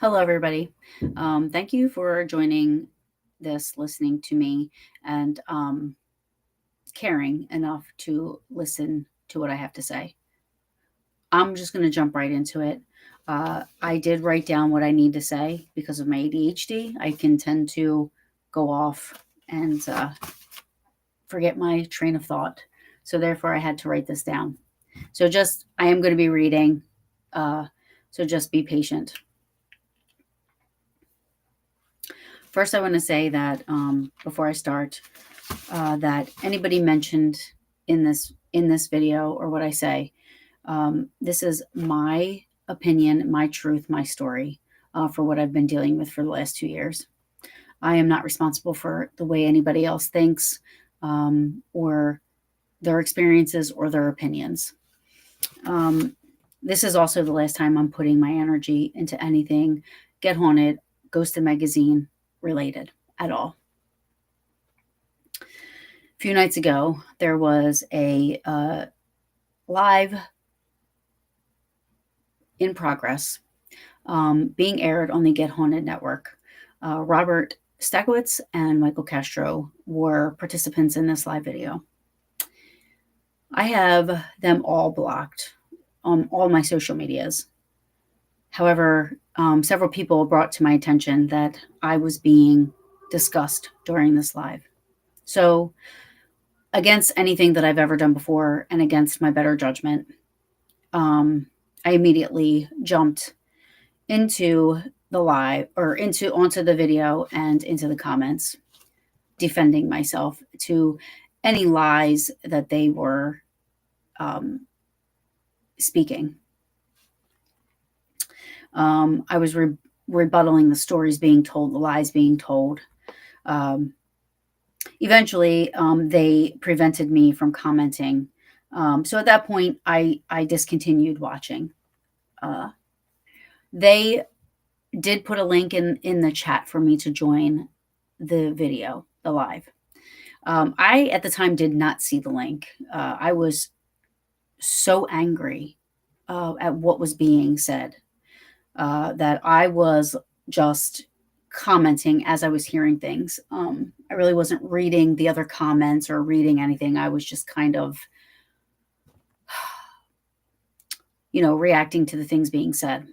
Hello, everybody. Thank you for joining this, listening to me, and caring enough to listen to what I have to say. I'm just going to jump right into it. I did write down what I need to say because of my ADHD. I can tend to go off and forget my train of thought. So, therefore, I had to write this down. I am going to be reading. Uh, so, just be patient. First, I want to say that before I start, that anybody mentioned in this video or what I say, this is my opinion, my truth, my story for what I've been dealing with for the last 2 years. I am not responsible for the way anybody else thinks or their experiences or their opinions. This is also the last time I'm putting my energy into anything Get Haunted, Ghosted Magazine related at all. A few nights ago, there was a live in progress being aired on the Get Haunted network. Robert Stakowitz and Michael Castro were participants in this live video. I have them all blocked on all my social medias. However, several people brought to my attention that I was being discussed during this live. So, against anything that I've ever done before and against my better judgment, I immediately jumped into the live or onto the video and into the comments, defending myself to any lies that they were speaking. I was rebuttaling the stories being told, the lies being told. Eventually, they prevented me from commenting. So at that point, I discontinued watching. They did put a link in the chat for me to join the video, the live. I, at the time, did not see the link. I was so angry at what was being said that I was just commenting as I was hearing things. I really wasn't reading the other comments or reading anything. I was just kind of, reacting to the things being said.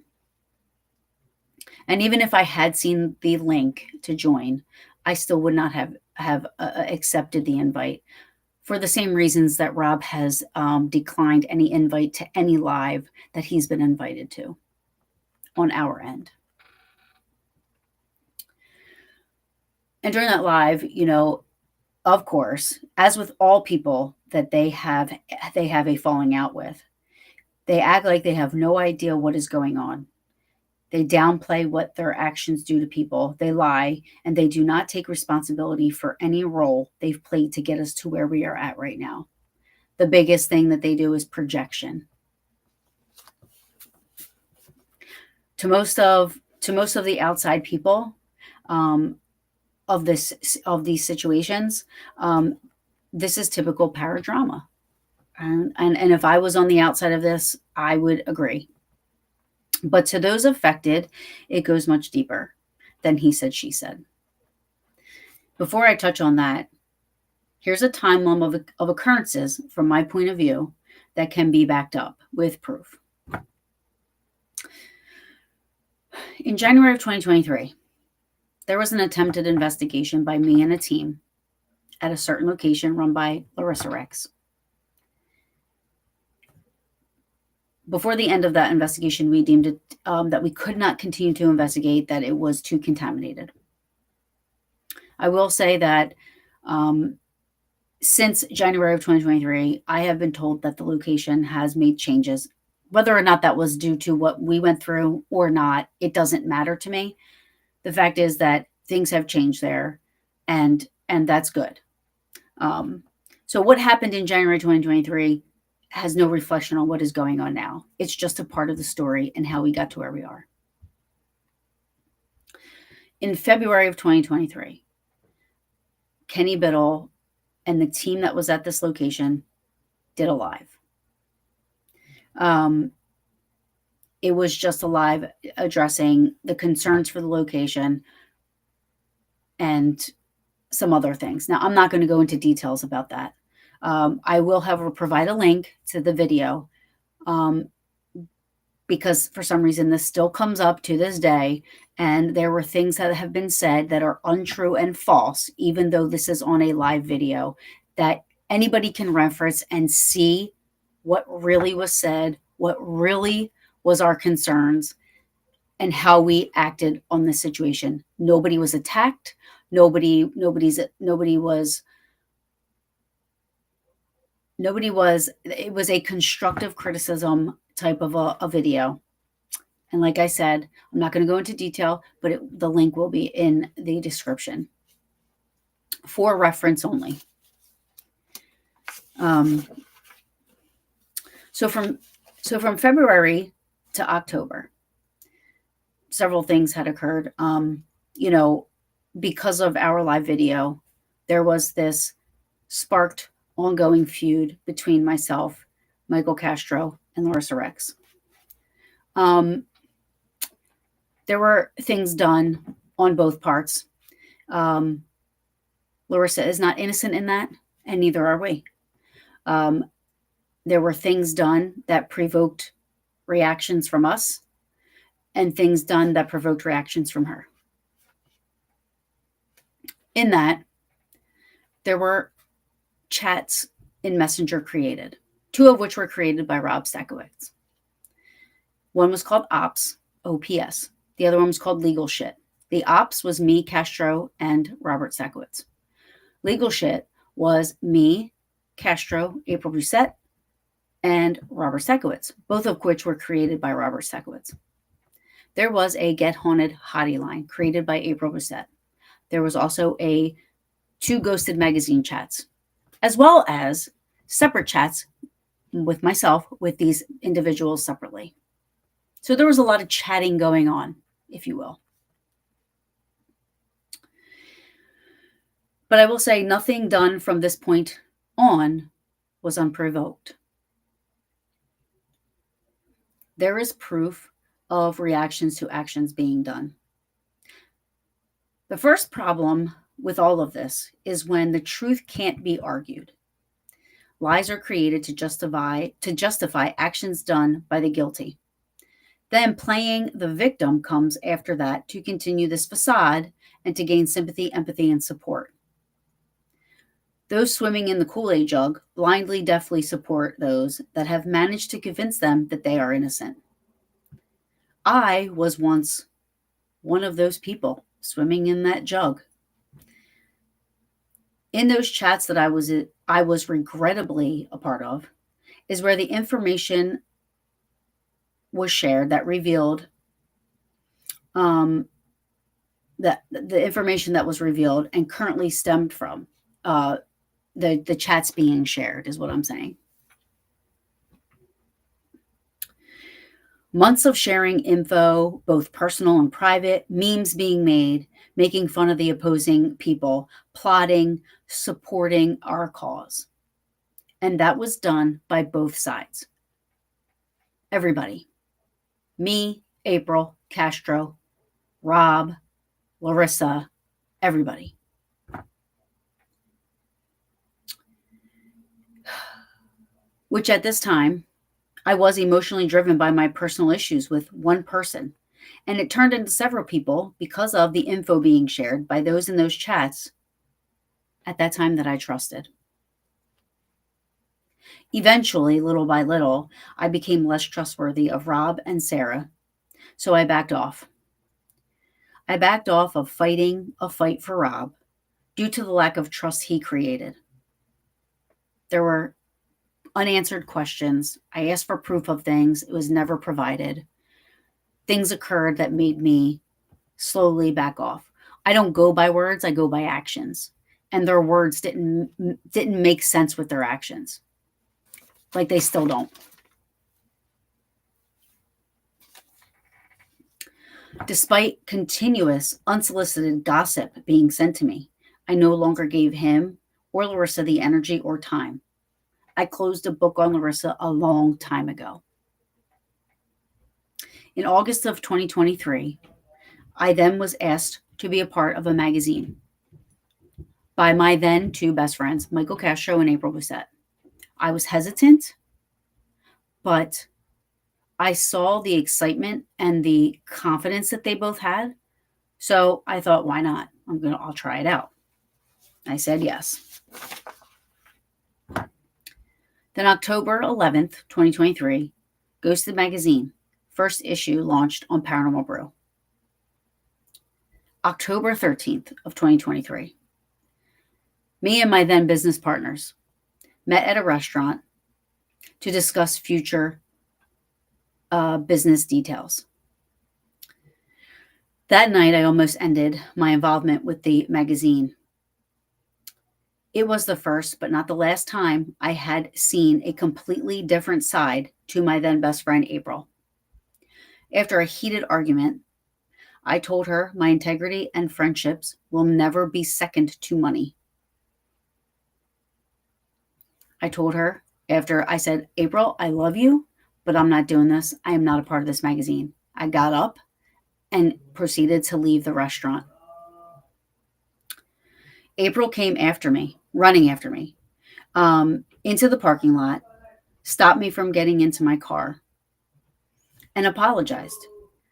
And even if I had seen the link to join, I still would not have accepted the invite for the same reasons that Rob has declined any invite to any live that he's been invited to on our end. And during that live, of course, as with all people that they have a falling out with, they act like they have no idea what is going on. They downplay what their actions do to people. They lie, and they do not take responsibility for any role they've played to get us to where we are at right now. The biggest thing that they do is projection. To most of the outside people of these situations, this is typical paradrama. And if I was on the outside of this, I would agree. But to those affected, it goes much deeper than he said, she said. Before I touch on that, here's a timeline of occurrences from my point of view that can be backed up with proof. In January of 2023, there was an attempted investigation by me and a team at a certain location run by Larissa Rex. Before the end of that investigation, we deemed it that we could not continue to investigate, that it was too contaminated. I will say that since January of 2023, I have been told that the location has made changes. Whether or not that was due to what we went through or not, it doesn't matter to me. The fact is that things have changed there, and that's good. So what happened in January 2023 has no reflection on what is going on now. It's just a part of the story and how we got to where we are. In February of 2023, Kenny Biddle and the team that was at this location did a live. It was just a live addressing the concerns for the location and some other things. Now, I'm not going to go into details about that. I will, however, provide a link to the video because for some reason this still comes up to this day, and there were things that have been said that are untrue and false, even though this is on a live video, that anybody can reference and see what really was said, what really was our concerns, and how we acted on the situation. Nobody was attacked. Nobody was, it was a constructive criticism type of a video. And like I said, I'm not going to go into detail, but the link will be in the description for reference only. So from February to October, several things had occurred. Because of our live video, there was this sparked ongoing feud between myself, Michael Castro, and Larissa Rex. There were things done on both parts. Larissa is not innocent in that, and neither are we. There were things done that provoked reactions from us, and things done that provoked reactions from her. In that, there were chats in Messenger created, 2 of which were created by Rob Stakowitz. One was called Ops, OPS. The other one was called Legal Shit. The Ops was me, Castro, and Robert Stakowitz. Legal Shit was me, Castro, April Brissette, and Robert Stakowitz, both of which were created by Robert Stakowitz. There was a Get Haunted Hottie line created by April Brissette. There was also 2 Ghosted magazine chats, as well as separate chats with myself with these individuals separately. So there was a lot of chatting going on, if you will. But I will say nothing done from this point on was unprovoked. There is proof of reactions to actions being done. The first problem with all of this is when the truth can't be argued. Lies are created to justify actions done by the guilty. Then playing the victim comes after that to continue this facade and to gain sympathy, empathy, and support. Those swimming in the Kool-Aid jug blindly, deftly support those that have managed to convince them that they are innocent. I was once one of those people swimming in that jug. In those chats that I was regrettably a part of is where the information was shared that revealed that the information that was revealed and currently stemmed from the chats being shared is what I'm saying. Months of sharing info, both personal and private, memes being made, making fun of the opposing people, plotting, supporting our cause. And that was done by both sides. Everybody. Me, April, Castro, Rob, Larissa, everybody. Which at this time, I was emotionally driven by my personal issues with one person, and it turned into several people because of the info being shared by those in those chats at that time that I trusted. Eventually, little by little, I became less trustworthy of Rob and Sarah, so I backed off. I backed off of fighting a fight for Rob due to the lack of trust he created. There were unanswered questions. I asked for proof of things. It was never provided. Things occurred that made me slowly back off. I don't go by words, I go by actions. And their words didn't make sense with their actions. Like they still don't. Despite continuous unsolicited gossip being sent to me, I no longer gave him or Larissa the energy or time. I closed a book on Larissa a long time ago. In August of 2023, I then was asked to be a part of a magazine by my then two best friends, Michael Castro and April Bissett. I was hesitant, but I saw the excitement and the confidence that they both had. So I thought, why not? I'll try it out. I said yes. Then October 11th, 2023, Ghosted Magazine, first issue launched on Paranormal Brew. October 13th of 2023, me and my then business partners met at a restaurant to discuss future business details. That night, I almost ended my involvement with the magazine. It was the first, but not the last time I had seen a completely different side to my then best friend, April. After a heated argument, I told her my integrity and friendships will never be second to money. I told her after I said, April, I love you, but I'm not doing this. I am not a part of this magazine. I got up and proceeded to leave the restaurant. April came after me, running after me, into the parking lot, stopped me from getting into my car, and apologized.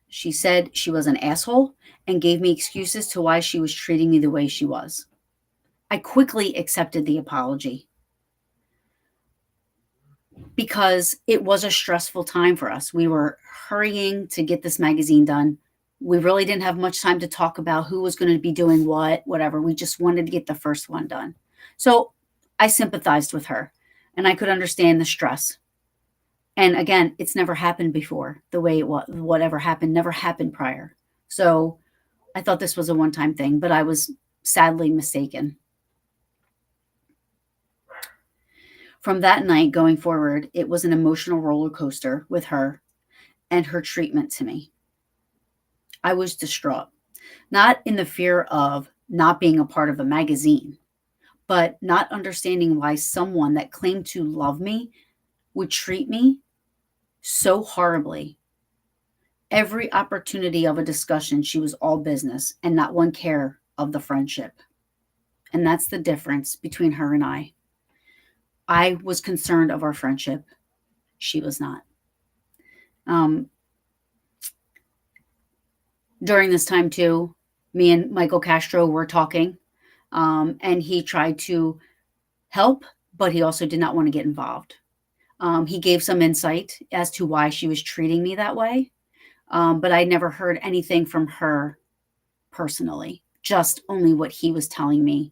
She said she was an asshole and gave me excuses to why she was treating me the way she was. I quickly accepted the apology because it was a stressful time for us. We were hurrying to get this magazine done. We really didn't have much time to talk about who was going to be doing what, whatever. We just wanted to get the first one done. So I sympathized with her and I could understand the stress. And again, it's never happened before. The way it was, whatever happened, never happened prior. So I thought this was a one-time thing, but I was sadly mistaken. From that night going forward, it was an emotional roller coaster with her and her treatment to me. I was distraught, not in the fear of not being a part of a magazine, but not understanding why someone that claimed to love me would treat me so horribly. Every opportunity of a discussion, she was all business and not one care of the friendship. And that's the difference between her and I. I was concerned of our friendship. She was not. During this time too, me and Michael Castro were talking, and he tried to help, but he also did not want to get involved. He gave some insight as to why she was treating me that way, but I never heard anything from her personally, just only what he was telling me.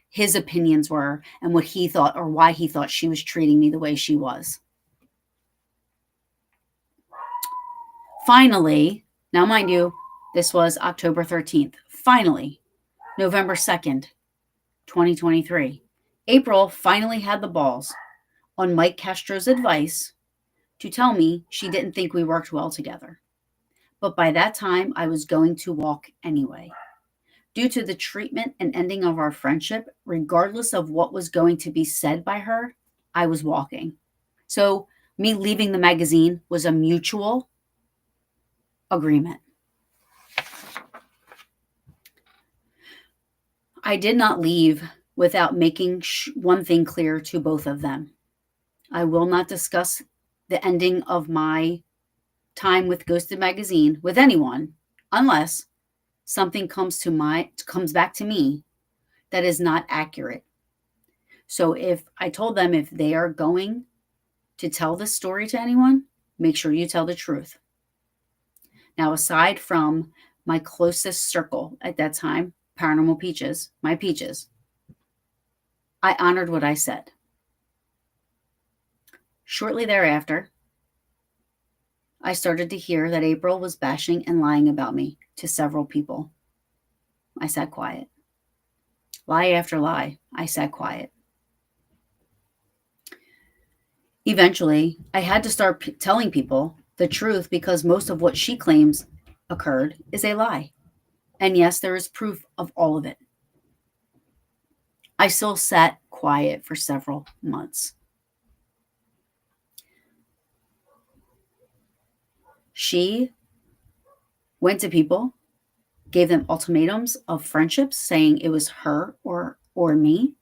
His opinions were and what he thought or why he thought she was treating me the way she was. Finally, now mind you, this was October 13th. Finally, November 2nd, 2023, April finally had the balls, on Mike Castro's advice, to tell me she didn't think we worked well together. But by that time, I was going to walk anyway. Due to the treatment and ending of our friendship, regardless of what was going to be said by her, I was walking. So me leaving the magazine was a mutual agreement. I did not leave without making one thing clear to both of them. I will not discuss the ending of my time with Ghosted Magazine with anyone unless something comes back to me that is not accurate. So if I told them if they are going to tell this story to anyone, make sure you tell the truth. Now, aside from my closest circle at that time, Paranormal Peaches, my peaches, I honored what I said. Shortly thereafter, I started to hear that April was bashing and lying about me to several people. I sat quiet. Lie after lie, I sat quiet. Eventually, I had to start telling people the truth because most of what she claims occurred is a lie. And yes, there is proof of all of it. I still sat quiet for several months. She went to people, gave them ultimatums of friendships, saying it was her or me.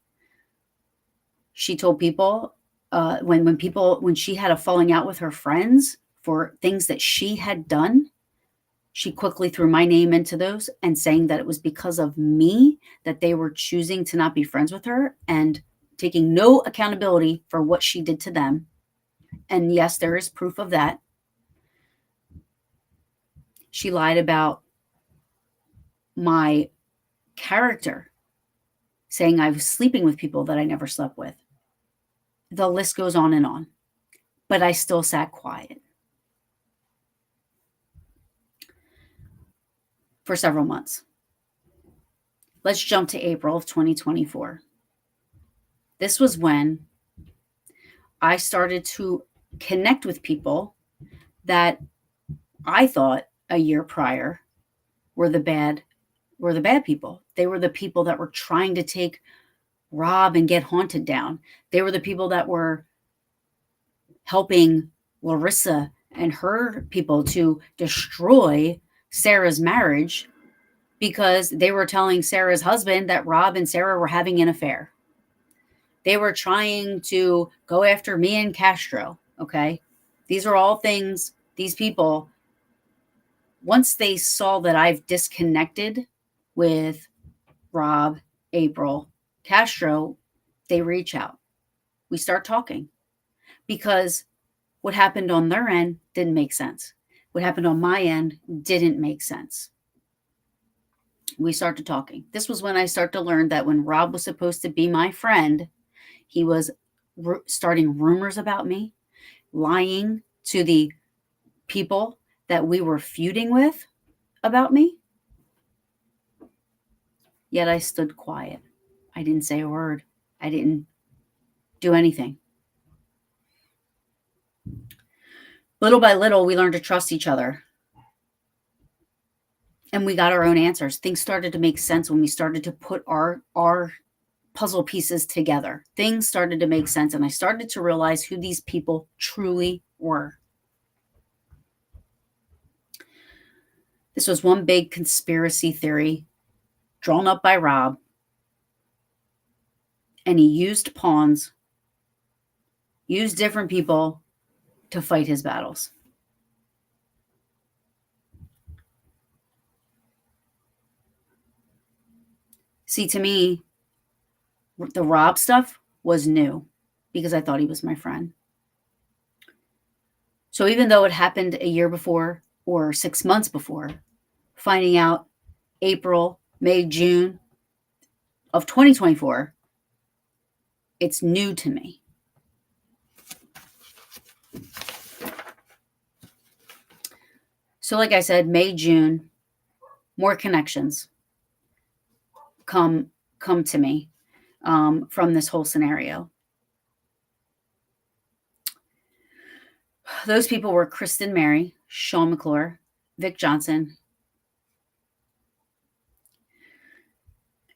She told people when she had a falling out with her friends for things that she had done, she quickly threw my name into those and saying that it was because of me that they were choosing to not be friends with her and taking no accountability for what she did to them. And yes, there is proof of that. She lied about my character, saying I was sleeping with people that I never slept with. The list goes on and on, but I still sat quiet for several months. Let's jump to April of 2024. This was when I started to connect with people that I thought a year prior were the bad people. They were the people that were trying to take Rob and get Haunted down. They were the people that were helping Larissa and her people to destroy Sarah's marriage because they were telling Sarah's husband that Rob and Sarah were having an affair. They were trying to go after me and Castro, okay? These are all things, these people, once they saw that I've disconnected with Rob, April, Castro, they reach out. We start talking because what happened on their end didn't make sense. What happened on my end didn't make sense. We started talking. This was when I started to learn that when Rob was supposed to be my friend, he was starting rumors about me, lying to the people that we were feuding with about me. Yet I stood quiet. I didn't say a word. I didn't do anything. Little by little, we learned to trust each other. And we got our own answers. Things started to make sense when we started to put our puzzle pieces together. Things started to make sense, and I started to realize who these people truly were. This was one big conspiracy theory drawn up by Rob, and he used pawns, used different people to fight his battles. See, to me, the Rob stuff was new because I thought he was my friend. So even though it happened a year before or 6 months before, finding out April, May, June of 2024, it's new to me. So like I said, May, June, more connections come to me from this whole scenario. Those people were Kristen Mary, Sean McClure, Vic Johnson.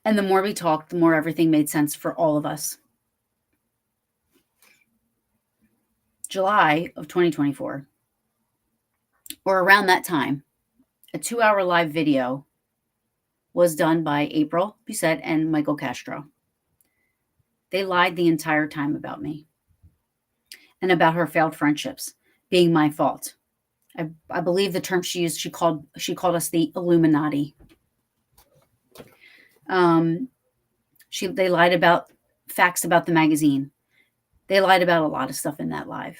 And the more we talked, the more everything made sense for all of us. July of 2024, or around that time, a 2-hour live video was done by April Busette and Michael Castro. They lied the entire time about me and about her failed friendships being my fault. I believe the term she used, she called us the Illuminati. They lied about facts about the magazine. They lied about a lot of stuff in that live.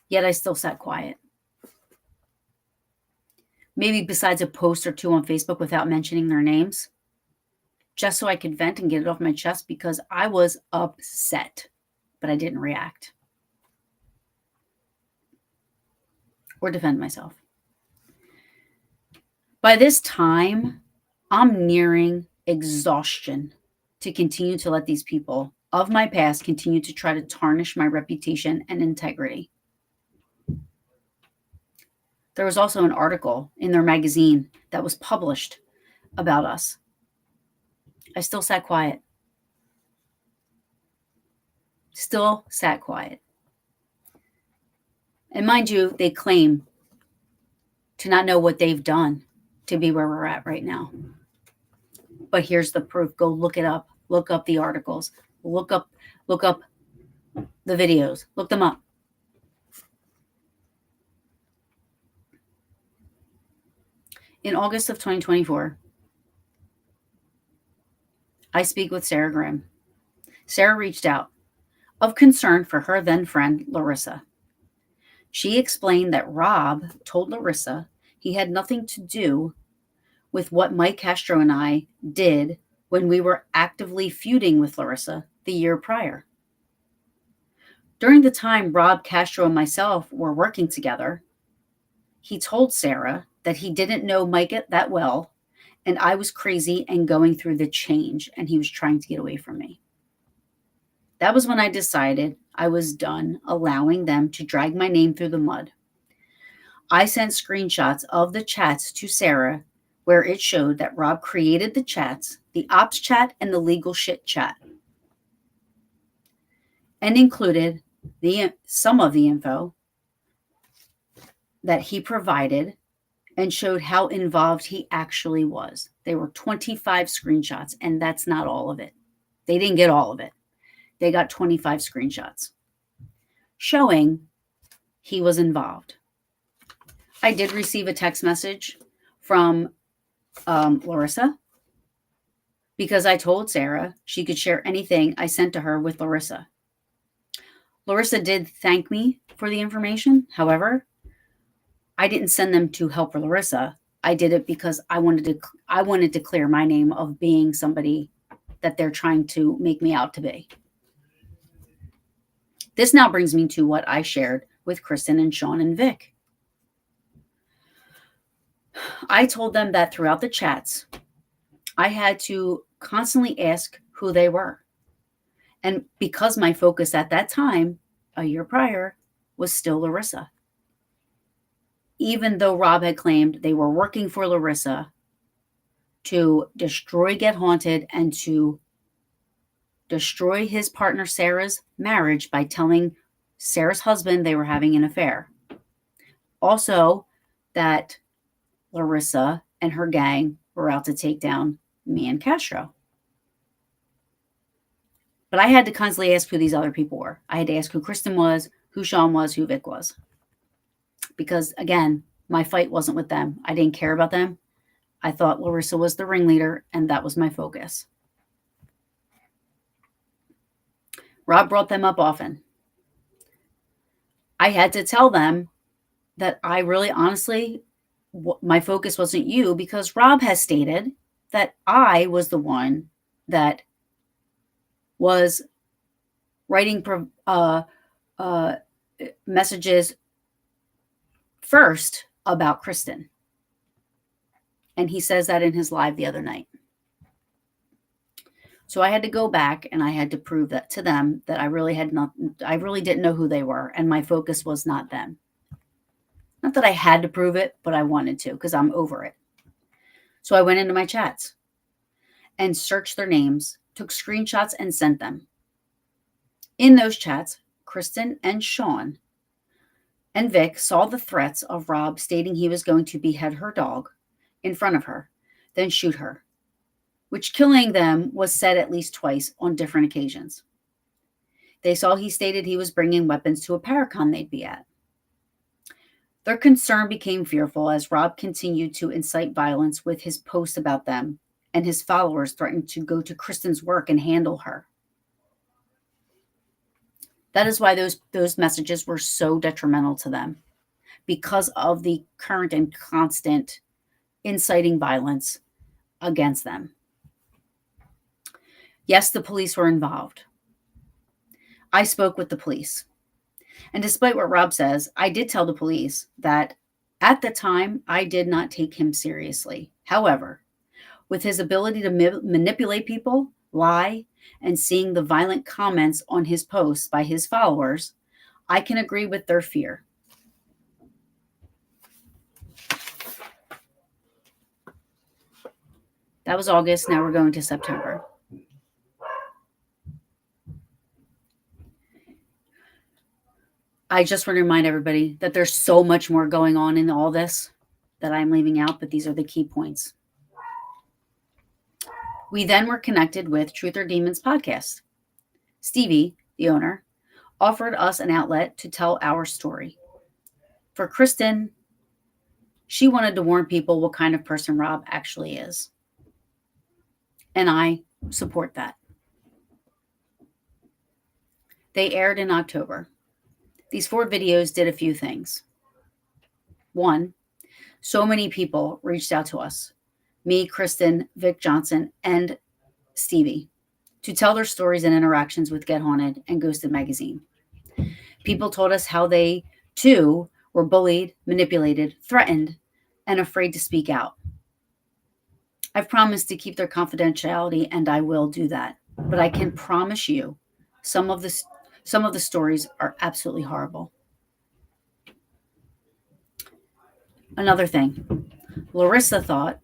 Yet I still sat quiet. Maybe besides a post or two on Facebook without mentioning their names, just so I could vent and get it off my chest because I was upset, but I didn't react or defend myself. By this time, I'm nearing exhaustion to continue to let these people of my past continue to try to tarnish my reputation and integrity. There was also an article in their magazine that was published about us. I still sat quiet. Still sat quiet. And mind you, they claim to not know what they've done to be where we're at right now. But here's the proof. Go look it up. Look up the articles. Look up the videos. Look them up. In August of 2024, I speak with Sarah Grimm. Sarah reached out of concern for her then friend, Larissa. She explained that Rob told Larissa he had nothing to do with what Mike Castro and I did when we were actively feuding with Larissa the year prior. During the time Rob Castro and myself were working together, he told Sarah that he didn't know Mike that well, and I was crazy and going through the change, and he was trying to get away from me. That was when I decided I was done allowing them to drag my name through the mud. I sent screenshots of the chats to Sarah where it showed that Rob created the chats, the ops chat and the legal shit chat, and included some of the info that he provided and showed how involved he actually was. There were 25 screenshots, and that's not all of it. They didn't get all of it. They got 25 screenshots showing he was involved. I did receive a text message from Larissa because I told Sarah she could share anything I sent to her with Larissa. Larissa did thank me for the information. However, I didn't send them to help Larissa. I did it because I wanted to clear my name of being somebody that they're trying to make me out to be. This now brings me to what I shared with Kristen and Shawn and Vic. I told them that throughout the chats, I had to constantly ask who they were. And because my focus at that time, a year prior, was still Larissa. Even though Rob had claimed they were working for Larissa to destroy Get Haunted and to destroy his partner Sarah's marriage by telling Sarah's husband they were having an affair. Also, that Larissa and her gang were out to take down me and Castro. But I had to constantly ask who these other people were. I had to ask who Kristen was, who Shawn was, who Vic was. Because, again, my fight wasn't with them. I didn't care about them. I thought Larissa was the ringleader, and that was my focus. Rob brought them up often. I had to tell them that I really honestly, my focus wasn't you, because Rob has stated that I was the one that was writing messages first about Kristen. And he says that in his live the other night. So I had to go back and I had to prove that to them that I really didn't know who they were, and my focus was not them. Not that I had to prove it, but I wanted to, because I'm over it. So I went into my chats and searched their names, took screenshots and sent them. In those chats, Kristen and Shawn and Vic saw the threats of Rob stating he was going to behead her dog in front of her, then shoot her, which killing them was said at least twice on different occasions. They saw he stated he was bringing weapons to a Paracon they'd be at. Their concern became fearful as Rob continued to incite violence with his posts about them, and his followers threatened to go to Kristen's work and handle her. That is why those messages were so detrimental to them, because of the current and constant inciting violence against them. Yes, the police were involved. I spoke with the police. And despite what Rob says, I did tell the police that at the time, I did not take him seriously. However, with his ability to manipulate people, lie, and seeing the violent comments on his posts by his followers, I can agree with their fear. That was August. Now we're going to September. I just want to remind everybody that there's so much more going on in all this that I'm leaving out, but these are the key points. We then were connected with Truth or Demons podcast. Stevie, the owner, offered us an outlet to tell our story. For Kristen, she wanted to warn people what kind of person Rob actually is. And I support that. They aired in October. These 4 videos did a few things. 1, so many people reached out to us, me, Kristen, Vic Johnson, and Stevie, to tell their stories and interactions with Get Haunted and Ghosted Magazine. People told us how they, too, were bullied, manipulated, threatened, and afraid to speak out. I've promised to keep their confidentiality, and I will do that. But I can promise you, some of the stories are absolutely horrible. Another thing, Larissa thought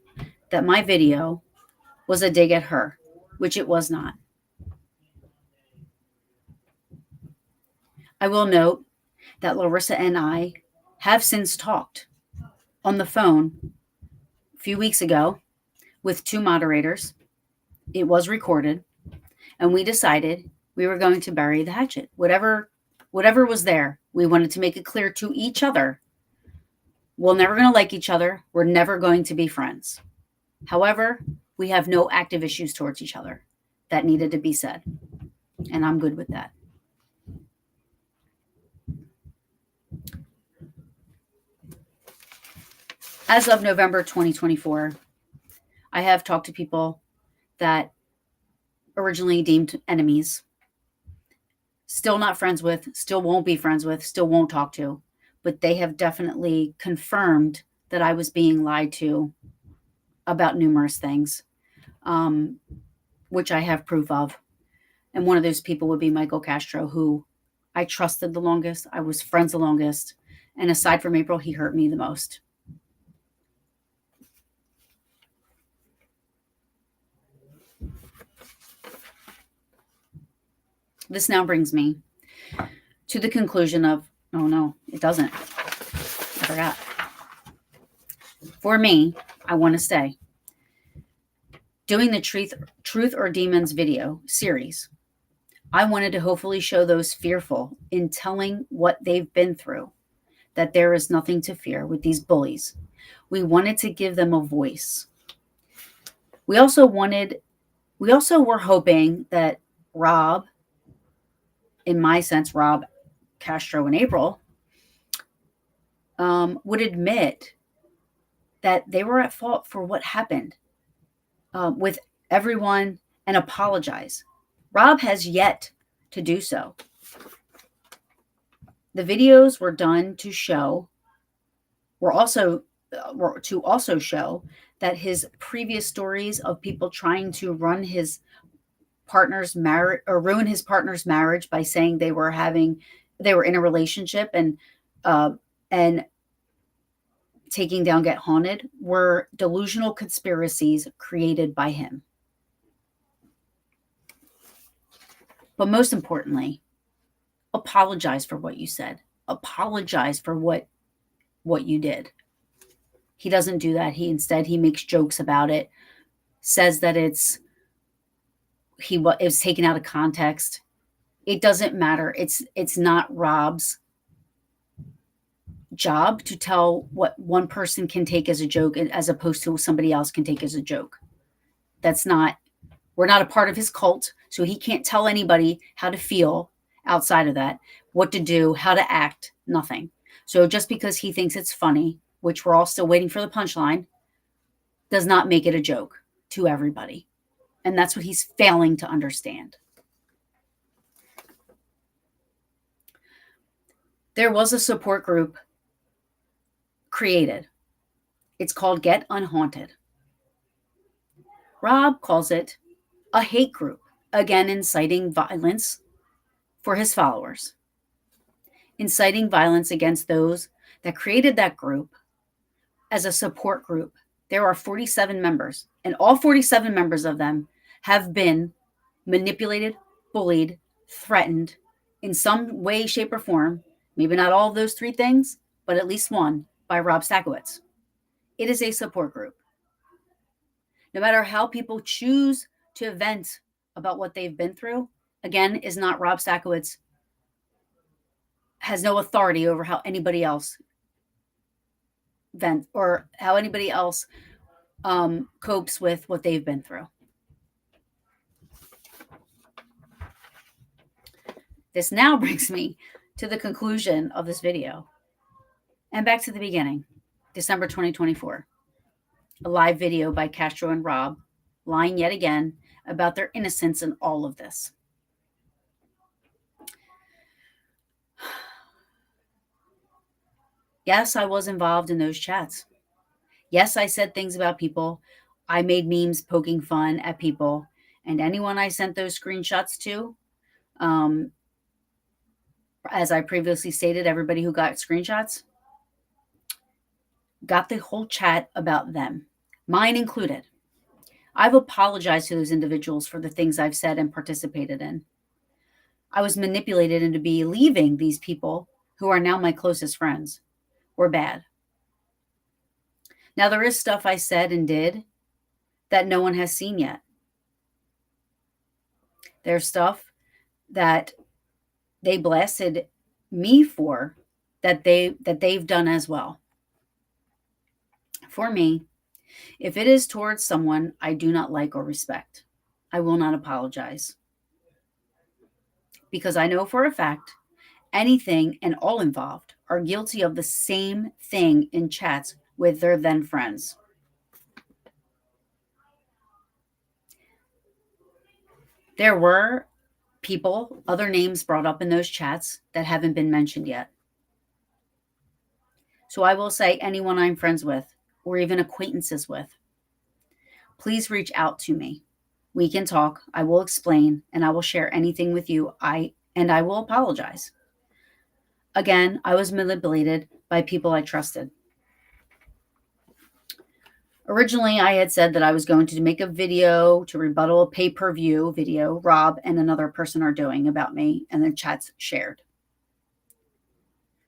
that my video was a dig at her, which it was not. I will note that Larissa and I have since talked on the phone a few weeks ago with 2 moderators. It was recorded, and we decided we were going to bury the hatchet. Whatever was there, we wanted to make it clear to each other, we're never going to like each other. We're never going to be friends. However, we have no active issues towards each other. That needed to be said, and I'm good with that. As of November 2024, I have talked to people that originally deemed enemies, still not friends with, still won't be friends with, still won't talk to, but they have definitely confirmed that I was being lied to about numerous things, which I have proof of. And one of those people would be Michael Castro, who I trusted the longest. I was friends the longest. And aside from April, he hurt me the most. This now brings me to the conclusion of, oh no, it doesn't. I forgot. For me, I want to say, doing the Truth or Demons video series, I wanted to hopefully show those fearful in telling what they've been through, that there is nothing to fear with these bullies. We wanted to give them a voice. We also were hoping that Rob, in my sense, Rob, Castro, and April, would admit that they were at fault for what happened with everyone and apologize. Rob has yet to do so. The videos were done to show, to also show that his previous stories of people trying to run his partner's marriage or ruin his partner's marriage by saying they were in a relationship and taking down Get Haunted were delusional conspiracies created by him. But most importantly, apologize for what you said. Apologize for what you did. He doesn't do that. He makes jokes about it, says that it was taken out of context. It doesn't matter. It's not Rob's job to tell what one person can take as a joke as opposed to somebody else can take as a joke. We're not a part of his cult, so he can't tell anybody how to feel outside of that, what to do, how to act, nothing. So just because he thinks it's funny, which we're all still waiting for the punchline, does not make it a joke to everybody. And that's what he's failing to understand. There was a support group created. It's called Get Unhaunted. Rob calls it a hate group, again inciting violence for his followers. Inciting violence against those that created that group as a support group. There are 47 members, and all 47 members of them have been manipulated, bullied, threatened in some way, shape, or form Maybe not all of those three things, but at least one by Rob Stakowitz. It is a support group. No matter how people choose to vent about what they've been through, again, is not Rob Stakowitz, has no authority over how anybody else vent or how anybody else copes with what they've been through. This now brings me to the conclusion of this video and back to the beginning, December 2024, a live video by Castro and Rob lying yet again about their innocence in all of this. Yes, I was involved in those chats. Yes, I said things about people. I made memes poking fun at people. And anyone I sent those screenshots to, as I previously stated, everybody who got screenshots got the whole chat about them, mine included. I've apologized to those individuals for the things I've said and participated in. I was manipulated into believing these people, who are now my closest friends, were bad. Now, there is stuff I said and did that no one has seen yet. There's stuff that they blasted me for that they've done as well. For me, if it is towards someone I do not like or respect, I will not apologize. Because I know for a fact anything and all involved are guilty of the same thing in chats with their then friends. There were people, other names brought up in those chats that haven't been mentioned yet. So I will say anyone I'm friends with or even acquaintances with, please reach out to me. We can talk. I will explain and I will share anything with you. I will apologize. Again, I was manipulated by people I trusted. Originally, I had said that I was going to make a video to rebuttal a pay-per-view video Rob and another person are doing about me, and the chats shared.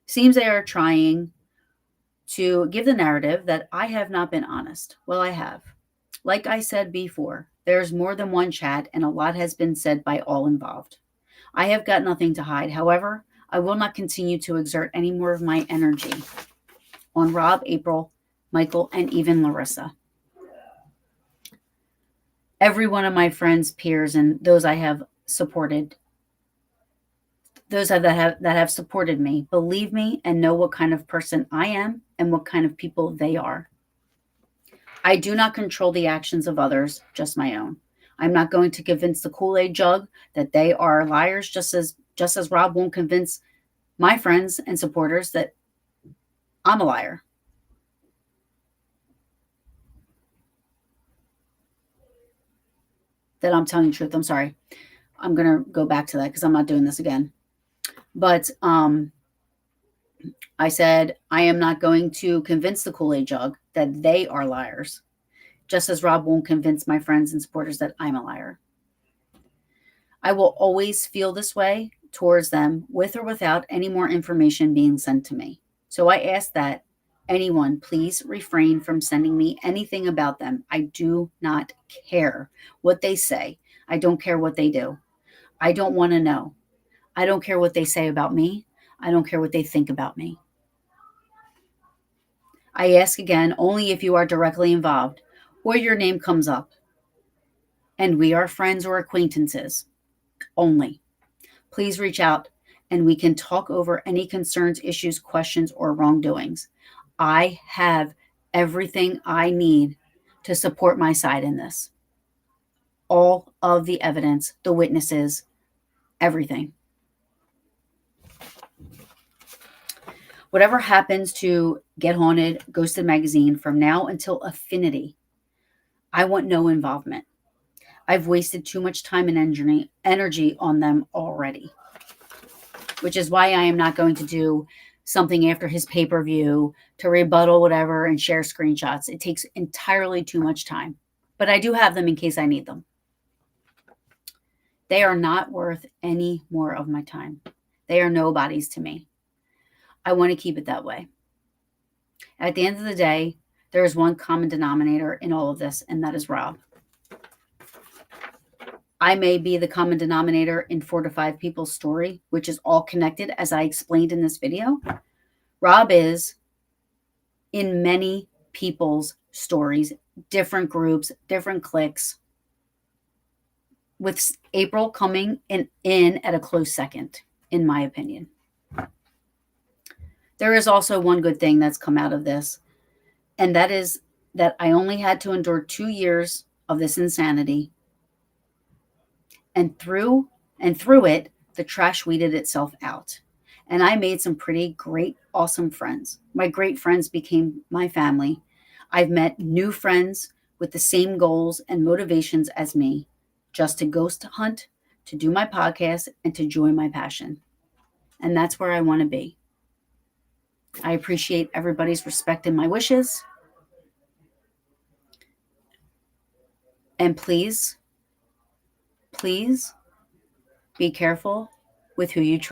Seems they are trying to give the narrative that I have not been honest. Well, I have. Like I said before, there's more than one chat, and a lot has been said by all involved. I have got nothing to hide. However, I will not continue to exert any more of my energy on Rob, April, Michael, and even Larissa. Every one of my friends, peers, and those I have supported, those that have supported me, believe me and know what kind of person I am and what kind of people they are. I do not control the actions of others, just my own. I'm not going to convince the Kool-Aid jug that they are liars, just as Rob won't convince my friends and supporters that I'm a liar. That I'm telling the truth. I'm sorry. I'm going to go back to that because I'm not doing this again. But I said I am not going to convince the Kool-Aid jug that they are liars, just as Rob won't convince my friends and supporters that I'm a liar. I will always feel this way towards them with or without any more information being sent to me. So I ask that anyone please refrain from sending me anything about them. I do not care what they say. I don't care what they do. I don't want to know. I don't care what they say about me. I don't care what they think about me. I ask again only if you are directly involved or your name comes up and we are friends or acquaintances only. Please reach out and we can talk over any concerns, issues, questions, or wrongdoings. I have everything I need to support my side in this. All of the evidence, the witnesses, everything. Whatever happens to Get Haunted, Ghosted Magazine from now until Affinity, I want no involvement. I've wasted too much time and energy on them already, which is why I am not going to do something after his pay-per-view to rebuttal whatever and share screenshots. It takes entirely too much time, but I do have them in case I need them. They are not worth any more of my time. They are nobodies to me. I want to keep it that way. At the end of the day, there is one common denominator in all of this, and that is Rob. I may be the common denominator in 4 to 5 people's story, which is all connected, as I explained in this video. Rob is in many people's stories, different groups, different cliques, with April coming in at a close second, in my opinion. There is also one good thing that's come out of this, and that is that I only had to endure 2 years of this insanity. And through it, the trash weeded itself out. And I made some pretty great, awesome friends. My great friends became my family. I've met new friends with the same goals and motivations as me, just to ghost hunt, to do my podcast, and to join my passion. And that's where I want to be. I appreciate everybody's respect and my wishes. And please be careful with who you trust.